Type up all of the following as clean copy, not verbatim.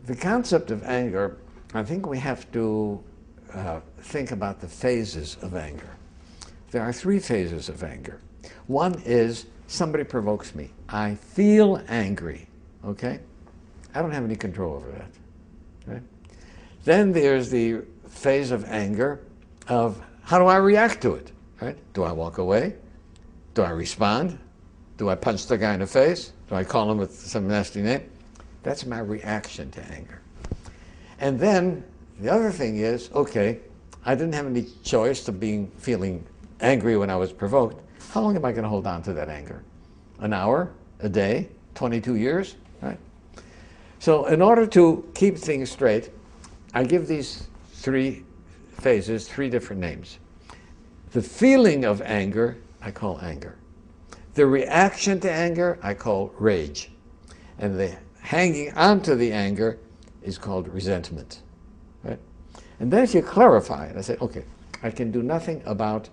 the concept of anger, I think we have to think about the phases of anger. There are three phases of anger. One is somebody provokes me. I feel angry, okay? I don't have any control over that, right? Then there's the phase of anger of how do I react to it, right? Do I walk away? Do I respond? Do I punch the guy in the face? Do I call him with some nasty name? That's my reaction to anger. And then the other thing is, okay, I didn't have any choice to feeling angry when I was provoked. How long am I going to hold on to that anger? An hour? A day? 22 years? Right? So in order to keep things straight, I give these three phases three different names. The feeling of anger, I call anger. The reaction to anger, I call rage. And the hanging on to the anger is called resentment. Right? And then if you clarify it, I say, okay, I can do nothing about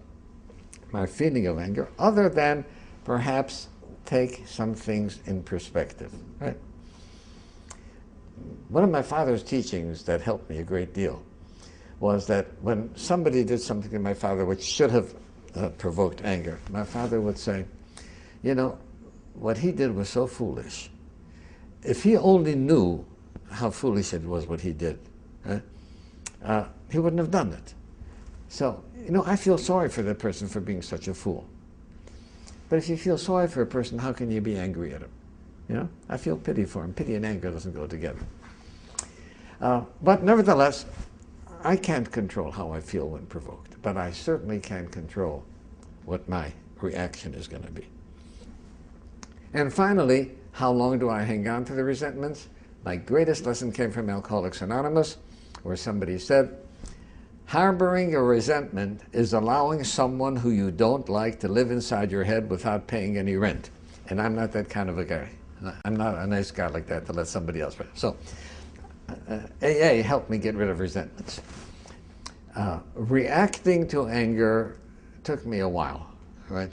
my feeling of anger other than perhaps take some things in perspective. Right? One of my father's teachings that helped me a great deal was that when somebody did something to my father which should have provoked anger, my father would say, you know, what he did was so foolish. If he only knew how foolish it was what he did, right, he wouldn't have done it. So, you know, I feel sorry for that person for being such a fool. But if you feel sorry for a person, how can you be angry at him? You know, I feel pity for him. Pity and anger doesn't go together. But nevertheless, I can't control how I feel when provoked, but I certainly can control what my reaction is going to be. And finally, how long do I hang on to the resentments? My greatest lesson came from Alcoholics Anonymous, where somebody said, harboring a resentment is allowing someone who you don't like to live inside your head without paying any rent. And I'm not that kind of a guy. I'm not a nice guy like that to let somebody else pay. So AA helped me get rid of resentments. Reacting to anger took me a while, right,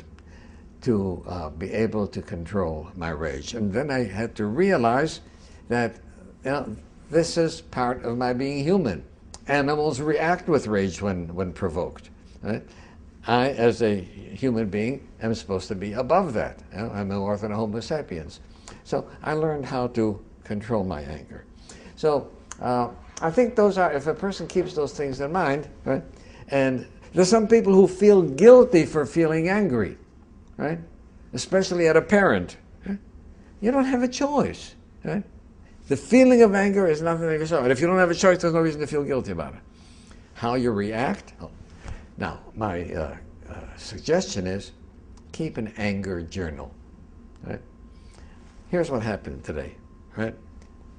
to be able to control my rage. And then I had to realize that, you know, this is part of my being human. Animals react with rage when provoked. Right? I, as a human being, am supposed to be above that. You know, I'm more than a Homo sapiens. So I learned how to control my anger. So I think those are, if a person keeps those things in mind, right? And there's some people who feel guilty for feeling angry, right? Especially at a parent. Right? You don't have a choice, right? The feeling of anger is nothing to yourself. And if you don't have a choice, there's no reason to feel guilty about it. How you react? Oh. Now, my suggestion is keep an anger journal. Right? Here's what happened today. Right?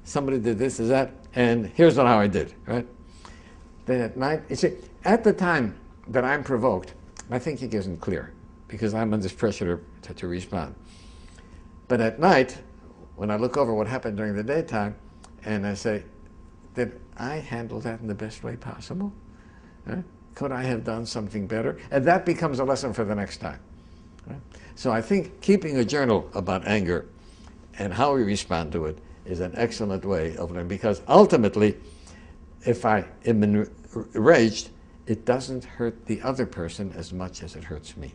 Somebody did this, is that, and here's how I did. Right? Then at night, you see, at the time that I'm provoked, my thinking isn't clear because I'm under pressure to respond. But at night, when I look over what happened during the daytime, and I say, did I handle that in the best way possible? Right? Could I have done something better? And that becomes a lesson for the next time. Right? So I think keeping a journal about anger and how we respond to it is an excellent way of learning, because ultimately, if I am enraged, it doesn't hurt the other person as much as it hurts me.